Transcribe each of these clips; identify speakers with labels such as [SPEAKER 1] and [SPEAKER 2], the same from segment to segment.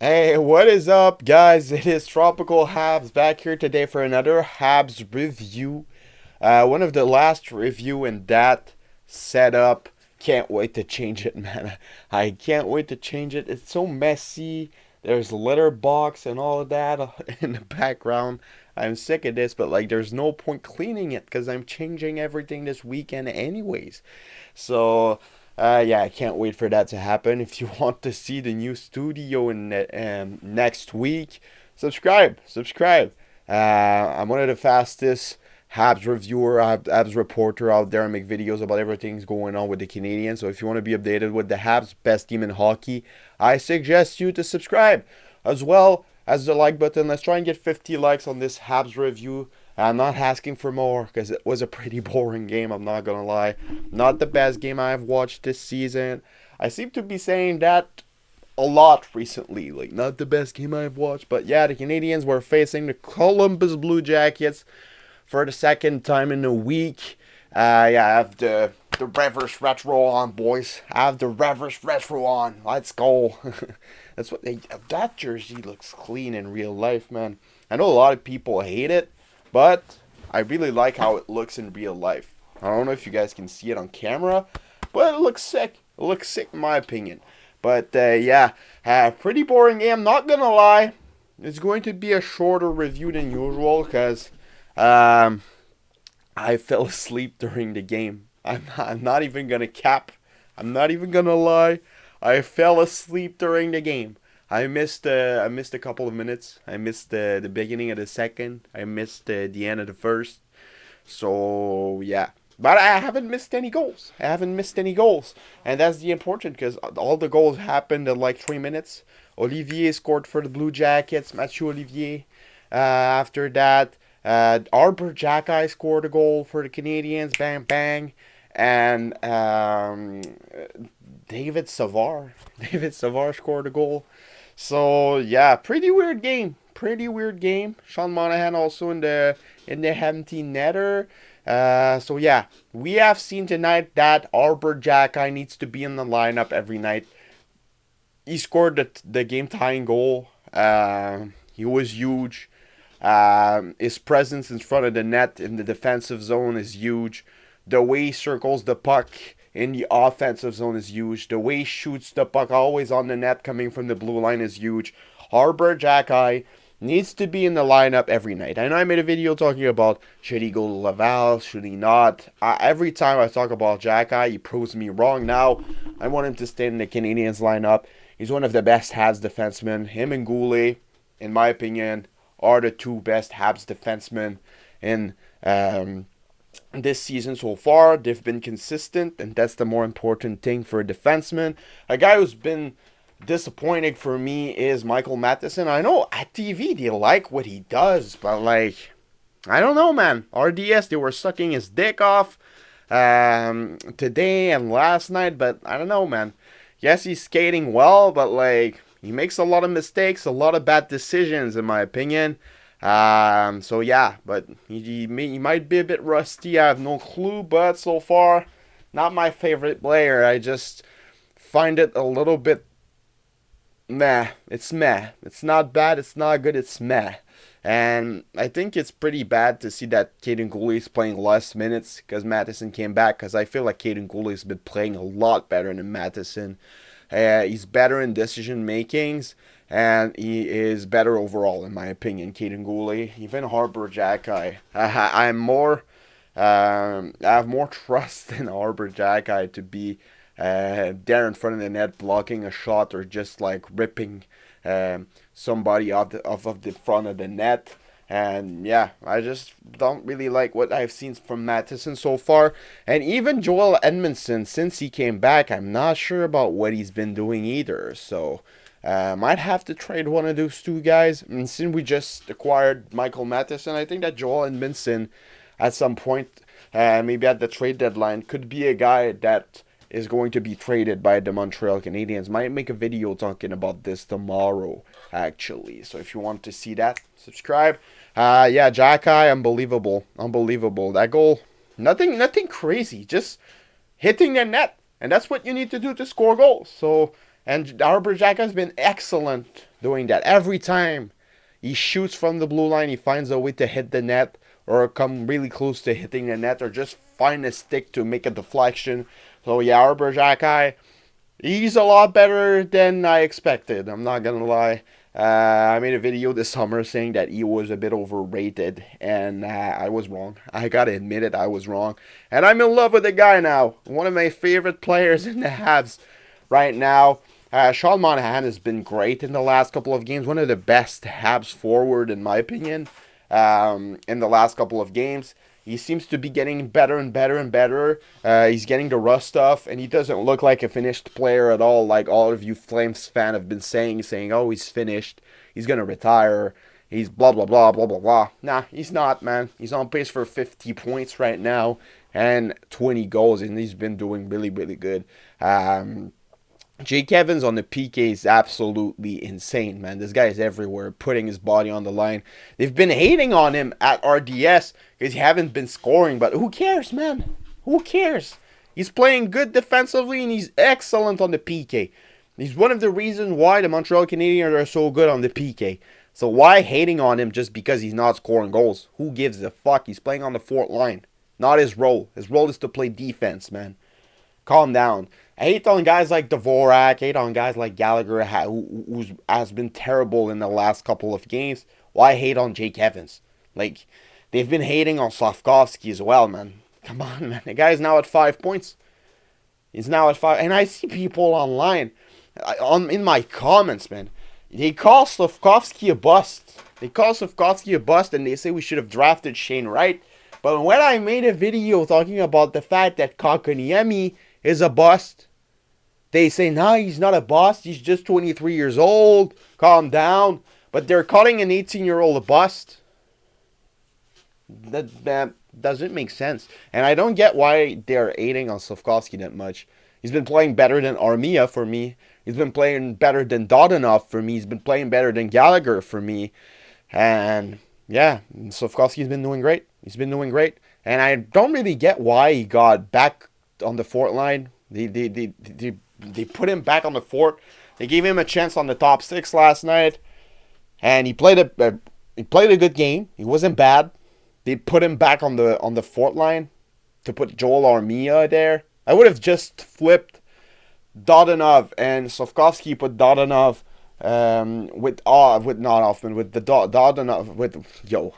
[SPEAKER 1] Hey, what is up, guys? It is Tropical Habs back here today for another Habs review. One of the last review in that setup. Can't wait to change it, man. I can't wait to change it. It's so messy. There's a litter box and all of that in the background. I'm sick of this, but like, there's no point cleaning it because I'm changing everything this weekend, anyways. So yeah, I can't wait for that to happen. If you want to see the new studio in next week, subscribe. I'm one of the fastest Habs reviewer, Habs reporter out there. I make videos about everything's going on with the Canadiens. So if you want to be updated with the Habs, best team in hockey, I suggest you to subscribe as well as the like button. Let's try and get 50 likes on this Habs review. I'm not asking for more because it was a pretty boring game. I'm not gonna lie. Not the best game I've watched this season. I seem to be saying that a lot recently. Like, not the best game I've watched. But yeah, the Canadiens were facing the Columbus Blue Jackets for the second time in a week. Yeah, I have the reverse retro on, boys. I have the reverse retro on. Let's go. That's what that jersey looks clean in real life, man. I know a lot of people hate it, but I really like how it looks in real life. I don't know if you guys can see it on camera, but it looks sick. It looks sick in my opinion. But yeah, pretty boring game. Not gonna lie, it's going to be a shorter review than usual because I fell asleep during the game. I'm not even gonna cap. I'm not even gonna lie. I fell asleep during the game. I missed a couple of minutes. I missed the beginning of the second. I missed the end of the first. So yeah, but I haven't missed any goals. I haven't missed any goals, and that's the important because all the goals happened in like 3 minutes. Olivier scored for the Blue Jackets. Mathieu Olivier. After that, Arber Xhekaj scored a goal for the Canadiens. Bang bang, and David Savard. David Savard scored a goal. So yeah, pretty weird game. Pretty weird game. Sean Monahan also in the empty netter. So yeah, we have seen tonight that Arber Xhekaj needs to be in the lineup every night. He scored the game tying goal. He was huge. His presence in front of the net in the defensive zone is huge. The way he circles the puck in the offensive zone is huge. The way he shoots the puck always on the net coming from the blue line is huge. Arber Xhekaj needs to be in the lineup every night. I know I made a video talking about should he go to Laval, should he not. Every time I talk about Xhekaj, he proves me wrong. Now, I want him to stay in the Canadiens lineup. He's one of the best Habs defensemen. Him and Goulet, in my opinion, are the two best Habs defensemen in this season so far. They've been consistent, and that's the more important thing for a defenseman. A guy who's been disappointing for me is Michael Matheson. I know at TV they like what he does, but like, I don't know, man. RDS, they were sucking his dick off today and last night, but I don't know, man. Yes, he's skating well, but like, he makes a lot of mistakes, a lot of bad decisions, in my opinion. So yeah, but he might be a bit rusty. I have no clue, but so far, not my favorite player. I just find it a little bit meh. It's meh. It's not bad. It's not good. It's meh. And I think it's pretty bad to see that Caden Goulet is playing less minutes because Matheson came back. Because I feel like Caden Goulet has been playing a lot better than Matheson. He's better in decision makings, and he is better overall, in my opinion. Caden Goulet, even Arber Xhekaj. I have more trust in Arber Xhekaj to be there in front of the net, blocking a shot or just like ripping somebody off the front of the net. And yeah, I just don't really like what I've seen from Matheson so far. And even Joel Edmondson, since he came back, I'm not sure about what he's been doing either. So might have to trade one of those two guys. And since we just acquired Michael Matheson, I think that Joel Edmondson at some point, maybe at the trade deadline, could be a guy that is going to be traded by the Montreal Canadiens. Might make a video talking about this tomorrow, actually. So if you want to see that, subscribe. Yeah, Xhekaj, unbelievable. That goal, nothing crazy, just hitting the net, and that's what you need to do to score goals. So, and Arber Xhekaj has been excellent doing that. Every time he shoots from the blue line, he finds a way to hit the net or come really close to hitting the net or just find a stick to make a deflection. So yeah, Arber Xhekaj, he's a lot better than I expected. I'm not gonna lie. I made a video this summer saying that he was a bit overrated, and I was wrong. I gotta admit it, I was wrong. And I'm in love with the guy now. One of my favorite players in the Habs right now. Sean Monahan has been great in the last couple of games. One of the best Habs forward, in my opinion, in the last couple of games. He seems to be getting better and better and better. He's getting the rust stuff, and he doesn't look like a finished player at all, like all of you Flames fans have been saying, oh, he's finished, he's going to retire, he's blah, blah, blah, blah, blah, blah. Nah, he's not, man. He's on pace for 50 points right now and 20 goals, and he's been doing really, really good. Jake Evans on the PK is absolutely insane, man. This guy is everywhere, putting his body on the line. They've been hating on him at RDS because he haven't been scoring, but who cares, man? Who cares? He's playing good defensively, and he's excellent on the PK. He's one of the reasons why the Montreal Canadiens are so good on the PK. So why hating on him just because he's not scoring goals? Who gives a fuck? He's playing on the fourth line. Not his role. His role is to play defense, man. Calm down. I hate on guys like Dvorak, hate on guys like Gallagher, who has been terrible in the last couple of games. Why hate on Jake Evans? Like, they've been hating on Slafkovsky as well, man. Come on, man. The guy's now at 5 points. He's now at 5. And I see people online, in my comments, man. They call Slafkovsky a bust. They call Slafkovsky a bust, and they say we should have drafted Shane Wright. But when I made a video talking about the fact that Kotkaniemi is a bust, they say, no, he's not a bust. He's just 23 years old. Calm down. But they're calling an 18-year-old a bust. That doesn't make sense. And I don't get why they're hating on Slafkovsky that much. He's been playing better than Armia for me. He's been playing better than Dodonov for me. He's been playing better than Gallagher for me. And yeah, Slafkovsky's been doing great. He's been doing great. And I don't really get why he got back on the fourth line. They put him back on the fort. They gave him a chance on the top six last night, and he played a good game. He wasn't bad. They put him back on the fort line to put Joel Armia there. I would have just flipped Dodonov and Slafkovsky. Put Dodonov with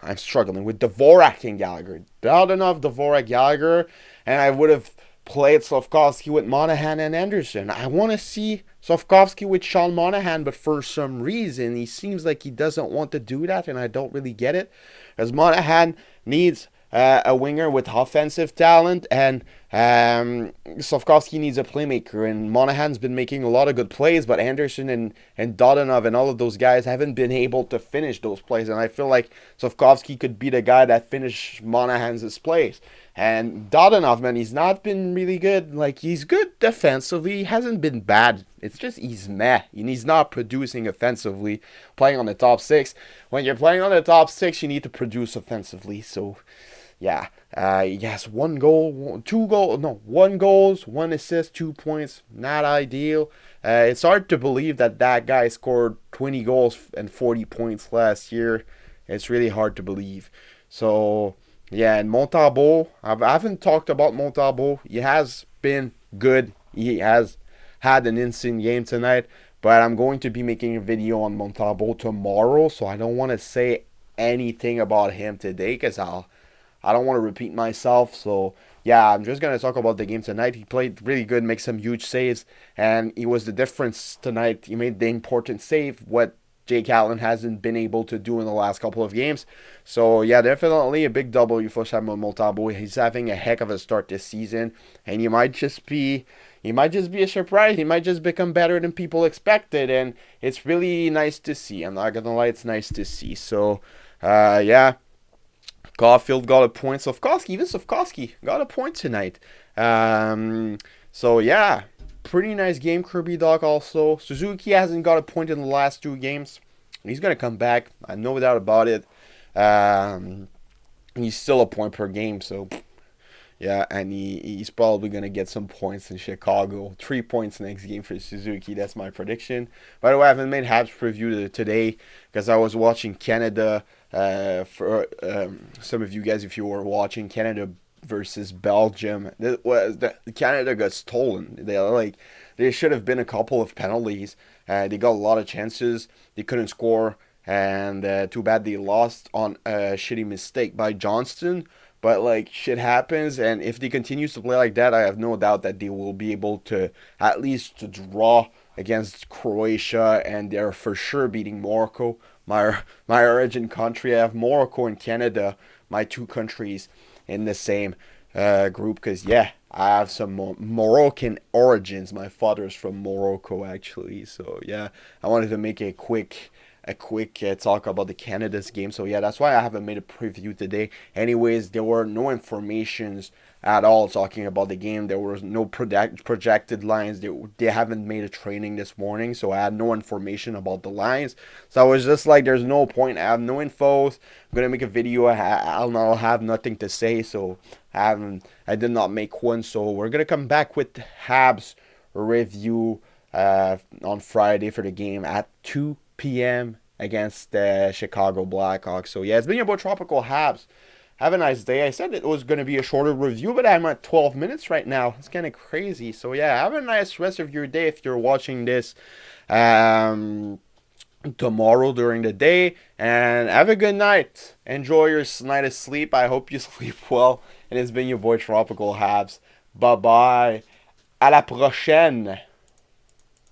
[SPEAKER 1] I'm struggling with Dvorak and Gallagher. Dodonov, Dvorak, Gallagher, and I would have played Slafkovsky with Monahan and Anderson. I want to see Slafkovsky with Sean Monahan, but for some reason, he seems like he doesn't want to do that, and I don't really get it. As Monahan needs a winger with offensive talent, and Slafkovsky needs a playmaker, and Monahan's been making a lot of good plays, but Anderson and Dodonov and all of those guys haven't been able to finish those plays, and I feel like Slafkovsky could be the guy that finished Monahan's plays. And Dodonov, man, he's not been really good. Like, he's good defensively. He hasn't been bad. It's just he's meh. And he's not producing offensively, playing on the top six. When you're playing on the top six, you need to produce offensively. So, yeah. He has one goal, one goals, 1 assist, 2 points. Not ideal. It's hard to believe that guy scored 20 goals and 40 points last year. It's really hard to believe. So, yeah, and Montembeault, I haven't talked about Montembeault. He has been good. He has had an insane game tonight. But I'm going to be making a video on Montembeault tomorrow, so I don't want to say anything about him today because I don't want to repeat myself. So, yeah, I'm just going to talk about the game tonight. He played really good, made some huge saves, and he was the difference tonight. He made the important save, what Jake Allen hasn't been able to do in the last couple of games. So, yeah, definitely a big W for Samuel Montembeault. He's having a heck of a start this season, and he might just be a surprise. He might just become better than people expected, and it's really nice to see. I'm not going to lie, it's nice to see. So, yeah, Caulfield got a point. Slafkovsky got a point tonight. So, yeah. Pretty nice game, Kirby Doc also. Suzuki hasn't got a point in the last 2 games. He's going to come back. I have no doubt about it. He's still a point per game, so Yeah, and he's probably gonna get some points in Chicago. 3 points next game for Suzuki. That's my prediction. By the way, I haven't made Habs preview today because I was watching Canada. For some of you guys, if you were watching Canada versus Belgium, Canada got stolen. There should have been a couple of penalties. They got a lot of chances. They couldn't score, and too bad they lost on a shitty mistake by Johnston. But like shit happens, and if they continues to play like that, I have no doubt that they will be able to at least to draw against Croatia, and they're for sure beating Morocco. My origin country, I have Morocco and Canada, my two countries in the same group. Cause yeah, I have some Moroccan origins. My father's from Morocco actually, so yeah, I wanted to make a quick talk about the Canada's game. So yeah, that's why I haven't made a preview today. Anyways, there were no informations at all talking about the game. There was no projected lines. They haven't made a training this morning, so I had no information about the lines. So I was just like, there's no point. I have no infos. I'm gonna make a video. I'll have nothing to say, so I did not make one. So we're gonna come back with Habs review on Friday for the game at 2 p.m. against the Chicago Blackhawks. So yeah, it's been about Tropical Habs. Have a nice day. I said it was going to be a shorter review, but I'm at 12 minutes right now. It's kind of crazy. So yeah, have a nice rest of your day if you're watching this tomorrow during the day. And have a good night. Enjoy your night of sleep. I hope you sleep well. And it's been your boy Tropical Habs. Bye bye. À la prochaine.